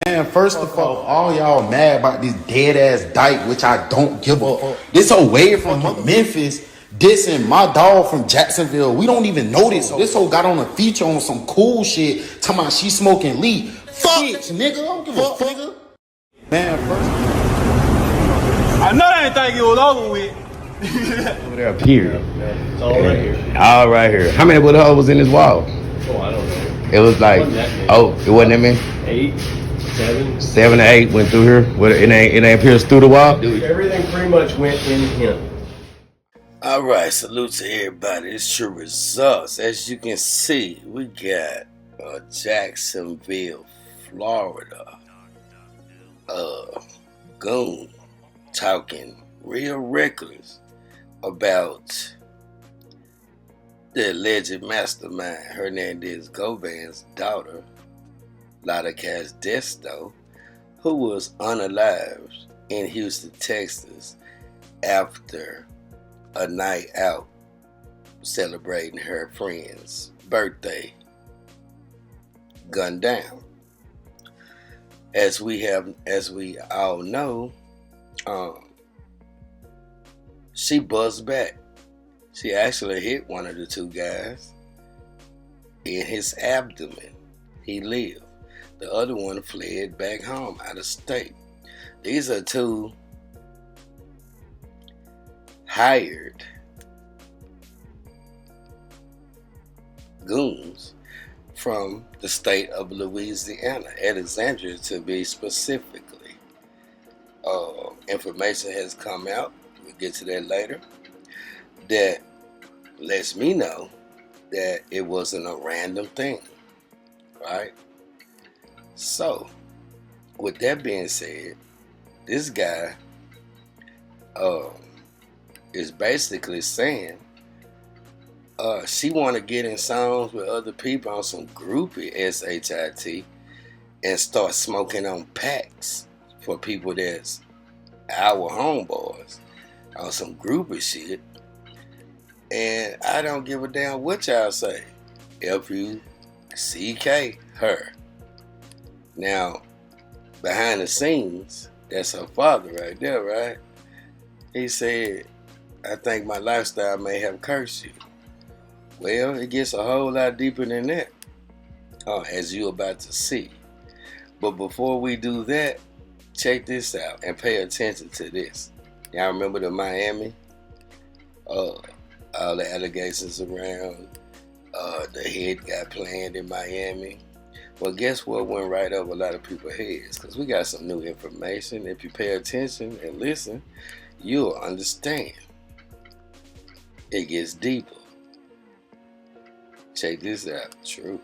Man, first of all y'all mad about this dead ass dyke, which I don't give a fuck. This whole way from Memphis dissing my dog from Jacksonville. We don't even know this. This whole got on a feature on some cool shit, talking about she smoking leaf. Fuck, nigga. I don't give a fuck, nigga. Man, first. I know they ain't think it was over with. Over there up here. It's all right here. All right here. How many bullet holes was in this wall? Oh, I don't know. It was like, it wasn't that many? 8, 7. 7 or 8 went through here. Well, it ain't pierced through the wall. Everything pretty much went in him. All right, salute to everybody. It's True Results. As you can see, we got Jacksonville, Florida, goon talking real reckless about the alleged mastermind Hernandez Govan's daughter, Lada Cash Desto, who was unalived in Houston, Texas after a night out celebrating her friend's birthday, gunned down. As we all know, she buzzed back. She actually hit one of the two guys in his abdomen. He lived. The other one fled back home out of state. These are two hired goons from the state of Louisiana, Alexandria to be specifically. Information has come out, we'll get to that later, that lets me know that it wasn't a random thing, right? So, with that being said, this guy is basically saying she want to get in songs with other people on some groupie SHIT and start smoking on packs for people that's our homeboys on some groupie shit. And I don't give a damn what y'all say. F-U-C-K, her. Now, behind the scenes, that's her father right there, right? He said, I think my lifestyle may have cursed you. Well, it gets a whole lot deeper than that, as you're about to see. But before we do that, check this out and pay attention to this. Y'all remember the Miami? All the allegations around the head got planned in Miami. Well, guess what went right over a lot of people's heads? Because we got some new information. If you pay attention and listen, you'll understand. It gets deeper. Check this out. True.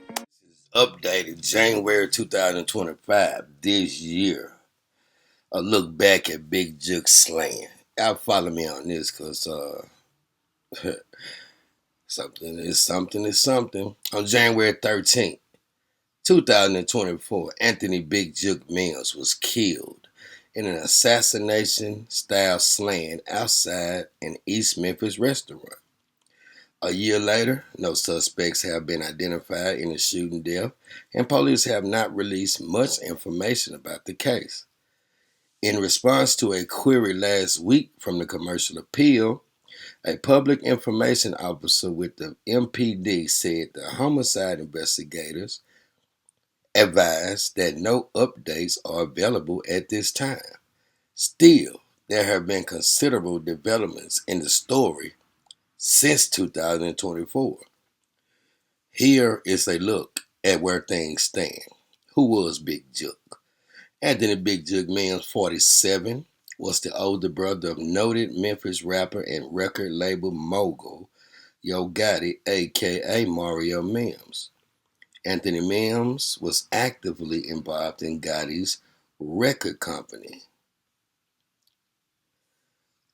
This is updated January 2025, this year. A look back at Big Jook slaying. Y'all follow me on this because something is something. On January 13th, 2024, Anthony Big Jook Mills was killed in an assassination-style slaying outside an East Memphis restaurant. A year later, no suspects have been identified in the shooting death, and police have not released much information about the case. In response to a query last week from the Commercial Appeal, a public information officer with the MPD said the homicide investigators advised that no updates are available at this time. Still, there have been considerable developments in the story since 2024. Here is a look at where things stand. Who was Big Jook? Anthony Big Jook Mills, 47, was the older brother of noted Memphis rapper and record label mogul Yo Gotti, a.k.a. Mario Mims. Anthony Mims was actively involved in Gotti's record company,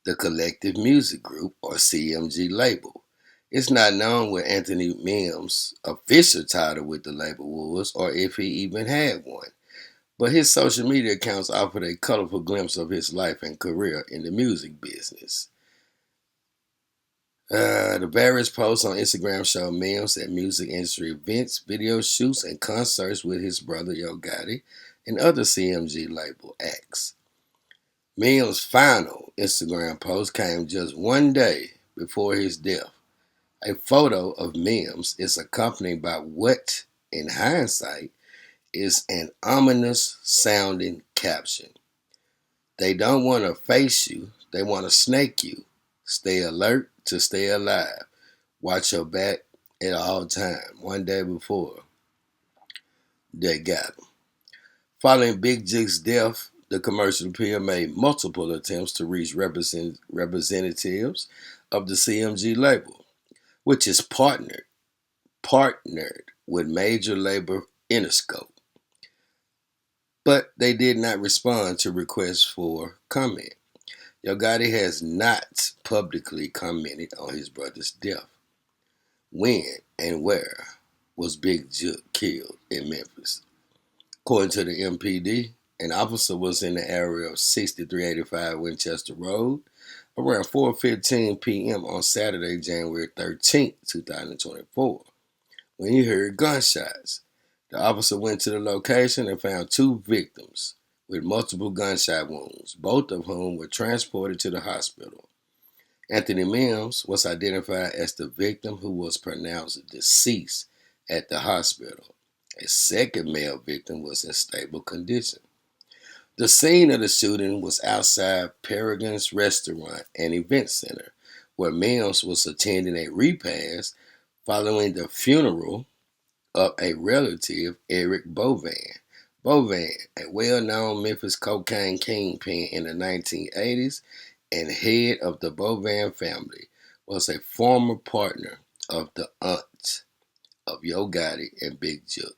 the Collective Music Group, or CMG label. It's not known what Anthony Mims' official title with the label was, or if he even had one, but his social media accounts offered a colorful glimpse of his life and career in the music business. The various posts on Instagram show Mims at music industry events, video shoots, and concerts with his brother Yo Gotti and other CMG label acts. Mims' final Instagram post came just one day before his death. A photo of Mims is accompanied by what, in hindsight, is an ominous sounding caption. They don't want to face you, they want to snake you. Stay alert to stay alive. Watch your back at all times. One day before they got him. Following Big Jook's death, the commercial appeal made multiple attempts to reach representatives of the CMG label, which is partnered with major label Interscope. But they did not respond to requests for comment. Yo Gotti has not publicly commented on his brother's death. When and where was Big Jook killed in Memphis? According to the MPD, an officer was in the area of 6385 Winchester Road around 4:15 p.m. on Saturday, January 13, 2024, when he heard gunshots. The officer went to the location and found two victims with multiple gunshot wounds, both of whom were transported to the hospital. Anthony Mims was identified as the victim who was pronounced deceased at the hospital. A second male victim was in stable condition. The scene of the shooting was outside Peregrine's Restaurant and Event Center, where Mims was attending a repast following the funeral of a relative, Eric Govan. Govan, a well-known Memphis cocaine kingpin in the 1980s and head of the Govan family, was a former partner of the aunt of Yo Gotti and Big Jook.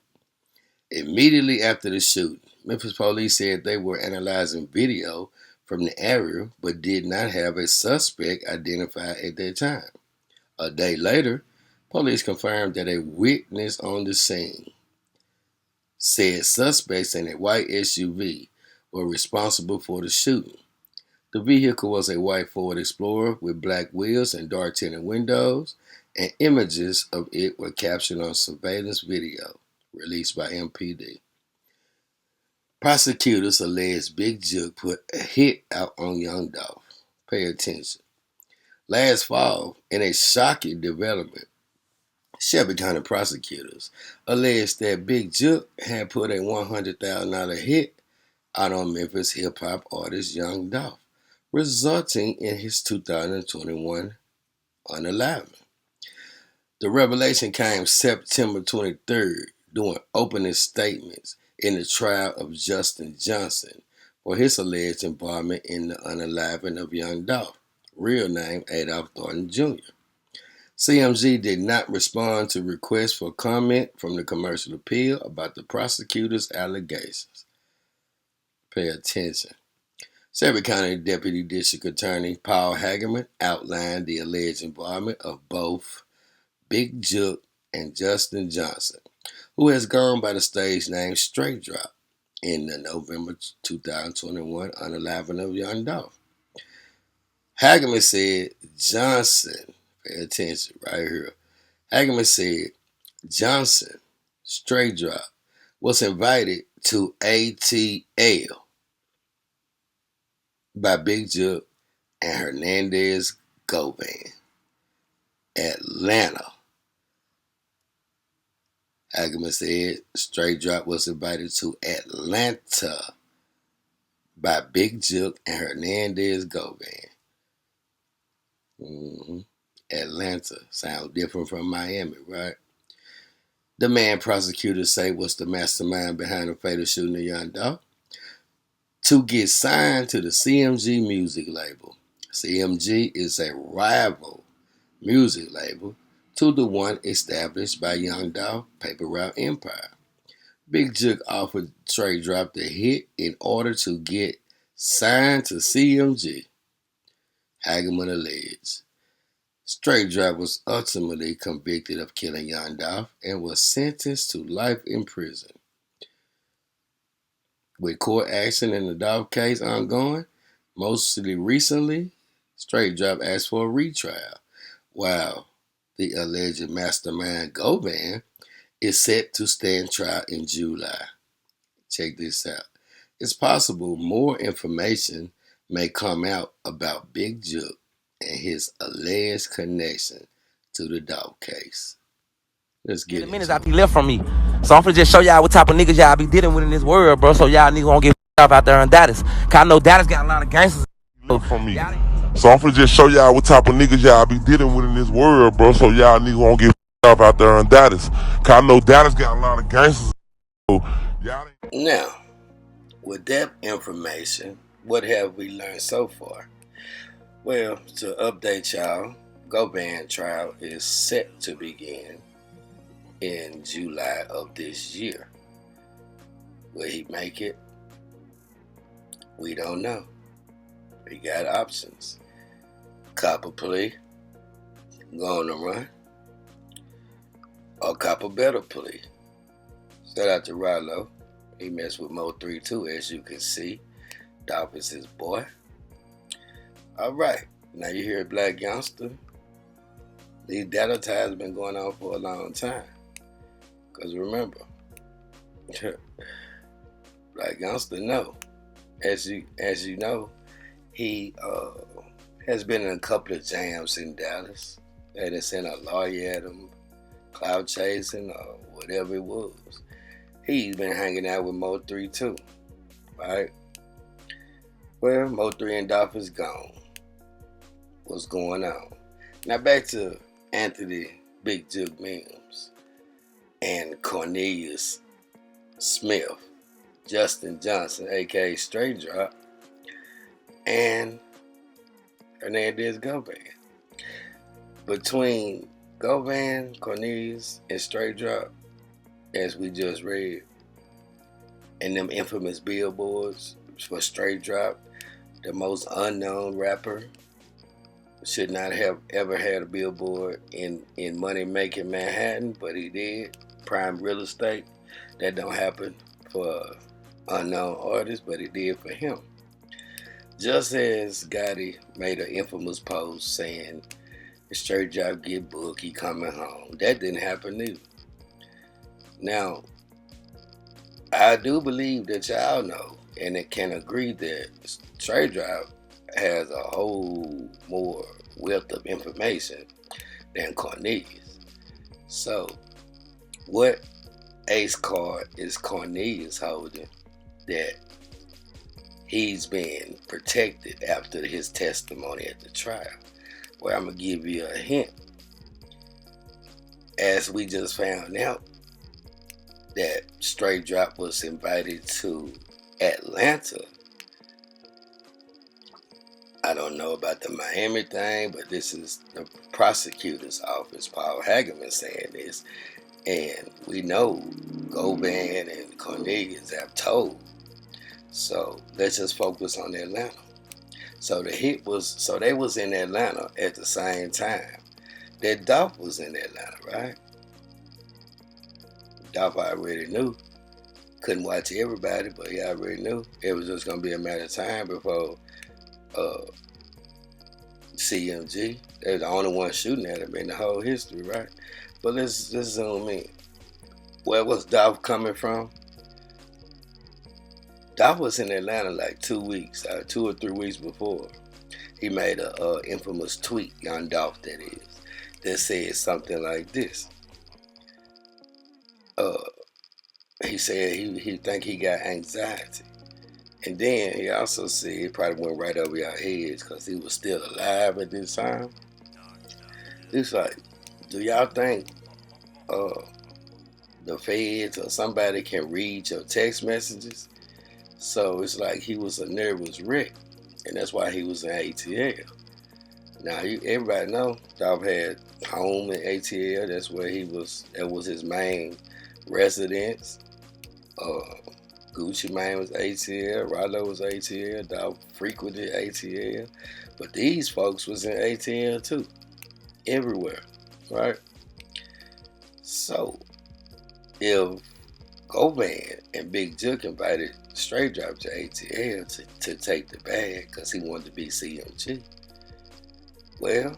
Immediately after the shooting, Memphis police said they were analyzing video from the area but did not have a suspect identified at that time. A day later, police confirmed that a witness on the scene said suspects in a white SUV were responsible for the shooting. The vehicle was a white Ford Explorer with black wheels and dark tinted windows, and images of it were captured on surveillance video released by MPD. Prosecutors allege Big Jook put a hit out on Young Dolph. Pay attention. Last fall, in a shocking development, Shelby County prosecutors alleged that Big Jook had put a $100,000 hit out on Memphis hip-hop artist Young Dolph, resulting in his 2021 unaliving. The revelation came September 23rd during opening statements in the trial of Justin Johnson for his alleged involvement in the unaliving of Young Dolph, real name Adolph Thornton Jr. CMG did not respond to requests for comment from the commercial appeal about the prosecutor's allegations. Pay attention. Shelby County Deputy District Attorney Paul Hagerman outlined the alleged involvement of both Big Jook and Justin Johnson, who has gone by the stage name Straight Dropp, in the November 2021 unaliving of Young Dolph. Hagerman said Johnson, pay attention right here. Hagerman said Johnson, Straight Dropp, was invited to ATL by Big Jook and Hernandez Govan, Atlanta. Hagerman said Straight Dropp was invited to Atlanta by Big Jook and Hernandez Govan. Atlanta sounds different from Miami, right? The man prosecutors say was the mastermind behind the fatal shooting of Young Dolph, to get signed to the CMG music label. CMG is a rival music label to the one established by Young Dolph, Paper Route Empire. Big Jook offered Straight Dropp the hit in order to get signed to CMG. Hagerman alleged. Straight Dropp was ultimately convicted of killing Young Dolph and was sentenced to life in prison. With court action in the Dolph case ongoing, mostly recently, Straight Dropp asked for a retrial, while the alleged mastermind Govan is set to stand trial in July. Check this out. It's possible more information may come out about Big Jook and his alleged connection to the Dolph case. Let's get it. Minutes I be left from me. So I'm finna just show y'all what type of niggas y'all be dealing with in this world, bro. So y'all niggas won't get up out there on Dallas. Cause I know Dallas got a lot of gangsters from me. So I'm finna just show y'all what type of niggas y'all be dealing with in this world, bro. So y'all niggas won't get up out there on Dallas. Cause I know Dallas got a lot of gangsters. So y'all. Now, with that information, what have we learned so far? Well, to update y'all, Govan trial is set to begin in July of this year. Will he make it? We don't know. We got options. Cop a plea, go on the run, or cop a better plea. Shout out to Rallo. He messed with Mo 3 too, as you can see. Dolph is his boy. All right, now you hear Black Youngster. These data ties have been going on for a long time. Because remember, Black Youngster know. As you know, he has been in a couple of jams in Dallas. They done sent a lawyer at him, cloud chasing or whatever it was. He's been hanging out with Mo 3 too, right? Well, Mo 3 and Dolph is gone. What's going on? Now back to Anthony Big Jook Mims and Cornelius Smith, Justin Johnson, aka Straight Dropp, and Hernandez Govan. Between Govan, Cornelius, and Straight Dropp, as we just read, and them infamous billboards for Straight Dropp, the most unknown rapper, should not have ever had a billboard in money-making Manhattan, but he did. Prime real estate. That don't happen for unknown artists, but it did for him. Just as Gotti made an infamous post saying, Straight Dropp get booked, he coming home. That didn't happen either. Now, I do believe that y'all know, and it can agree that Straight Dropp has a whole more wealth of information than Cornelius. So, what ace card is Cornelius holding that he's been protected after his testimony at the trial? Well, I'm going to give you a hint. As we just found out, that Straight Dropp was invited to Atlanta. I don't know about the Miami thing, but this is the prosecutor's office, Paul Hageman, saying this. And we know Govan and Cornelius have told. So let's just focus on Atlanta. So the hit was, so they was in Atlanta at the same time that Dolph was in Atlanta, right? Dolph already knew. Couldn't watch everybody, but he already knew. It was just going to be a matter of time before CMG. They were the only one shooting at him in the whole history, right? But let's zoom in. Where was Dolph coming from? Dolph was in Atlanta like 2 weeks, 2 or 3 weeks before. He made a infamous tweet, Young Dolph that is, that said something like this. He said he think he got anxiety. And then he also said, it probably went right over your heads because he was still alive at this time. It's like, do y'all think the feds or somebody can read your text messages? So it's like he was a nervous wreck, and that's why he was in ATL. Now, everybody know Dolph had home in ATL. That's where he was. That was his main residence. Gucci Mane was ATL. Rollo was ATL. Dolph frequented ATL. But these folks was in ATL too. Everywhere, right? So, if Govan and Big Jook invited Straight Dropp to ATL to take the bag because he wanted to be CMG, well,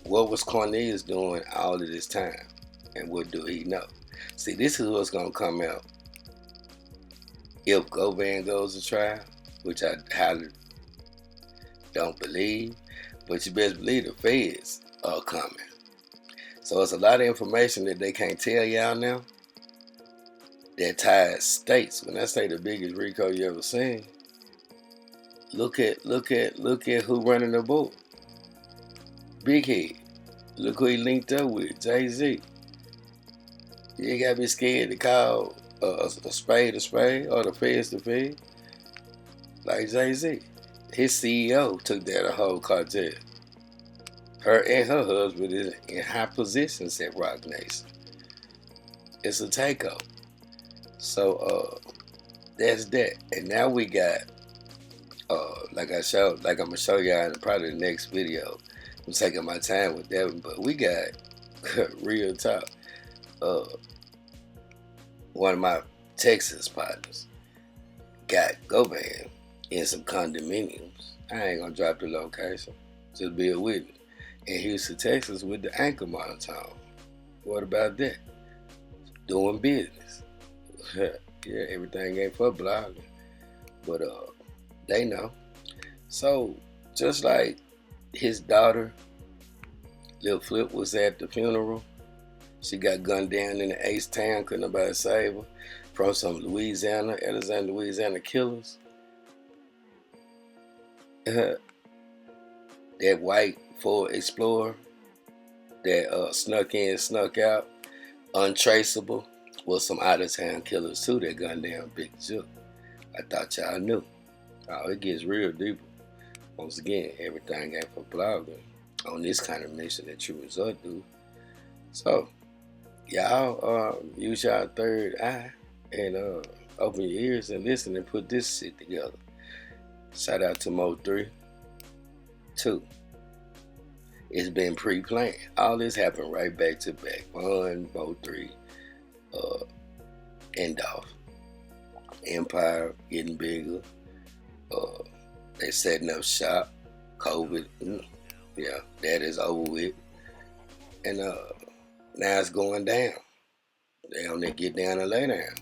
what was Cornelius doing all of this time? And what do he know? See, this is what's going to come out if Govan goes to trial, which I highly don't believe, but you best believe the feds are coming. So it's a lot of information that they can't tell y'all now that ties states. When I say the biggest RICO you ever seen, look at who running the board. Big Head. Look who he linked up with, Jay-Z. You ain't gotta be scared to call a spade or the feds the fed. Like Jay-Z. His CEO took down the whole cartel. Her and her husband is in high positions at Rock Nation. It's a takeover. So that's that. And now we got like I'm gonna show y'all in probably the next video. I'm taking my time with that one, but we got real talk. One of my Texas partners got Govan in some condominiums. I ain't gonna drop the location. Just be a witness. In Houston, Texas with the anchor monitor on. What about that? Doing business. Yeah, everything ain't for blogging. But they know. So just like his daughter, Lil Flip, was at the funeral. She got gunned down in the Ace Town, couldn't nobody save her, from some Alexander, Louisiana killers. That white Ford Explorer that snuck in, snuck out, untraceable, was some out-of-town killers too that gunned down Big Jook. I thought y'all knew. Oh, it gets real deeper. Once again, everything ain't for blogging on this kind of mission that TRURESULTS do. So, y'all use y'all third eye and open your ears and listen and put this shit together. Shout out to Mo3. 2. It's been pre-planned. All this happened right back to back. Von, Mo3, and Dolph. Empire getting bigger. They setting up shop. COVID. Yeah, that is over with. And now it's going down. They on there get down and lay down.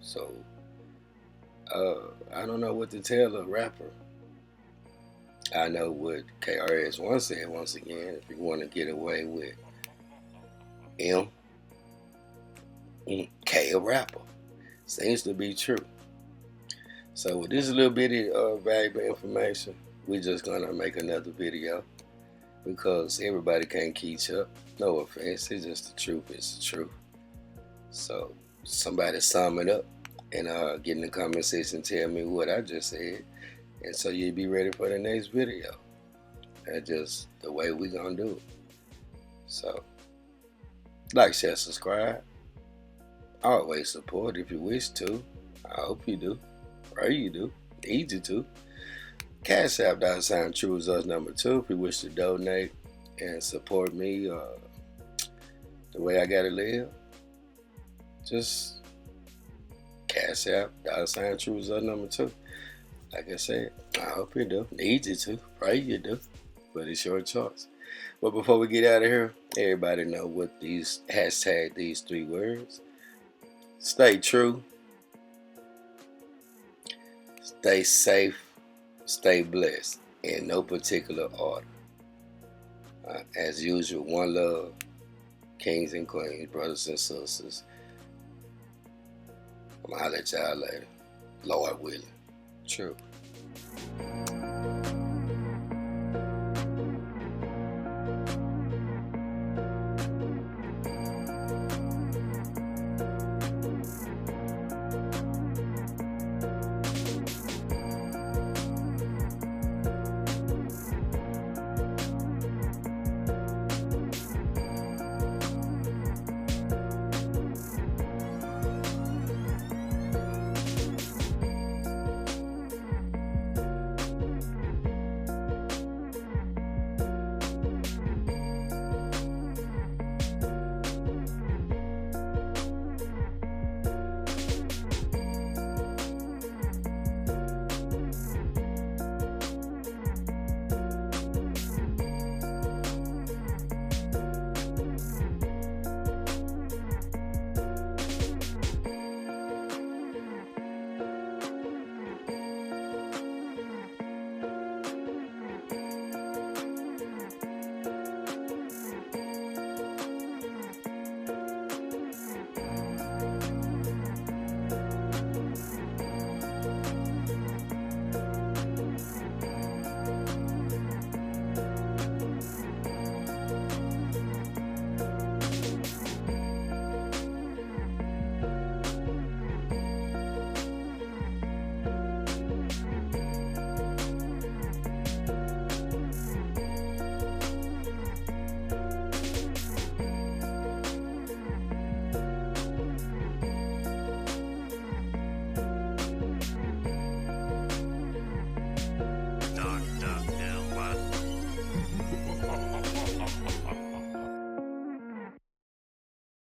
So I don't know what to tell a rapper. I know what KRS-One said once again. If you want to get away with K a rapper. Seems to be true. So with this little bitty valuable information, we're just gonna make another video because everybody can't keep up. No offense, it's just the truth. It's the truth. So somebody sum it up and get in the comment section and tell me what I just said, and so you'll be ready for the next video. That's just the way we gonna do it. So like, share, subscribe. Always support if you wish to. I hope you do. Pray you do. Need you to. Cash App $TRURESULTS number 2 if you wish to donate and support me the way I gotta live. Just Cash App $TRURESULTS number 2. Like I said, I hope you do. Need you to. Pray you do. But it's your choice. But before we get out of here, everybody know what these hashtag these 3 words. Stay true. Stay safe. Stay blessed. In no particular order. As usual, one love. Kings and queens, brothers and sisters. I'm gonna holler at y'all later. Lord willing. True.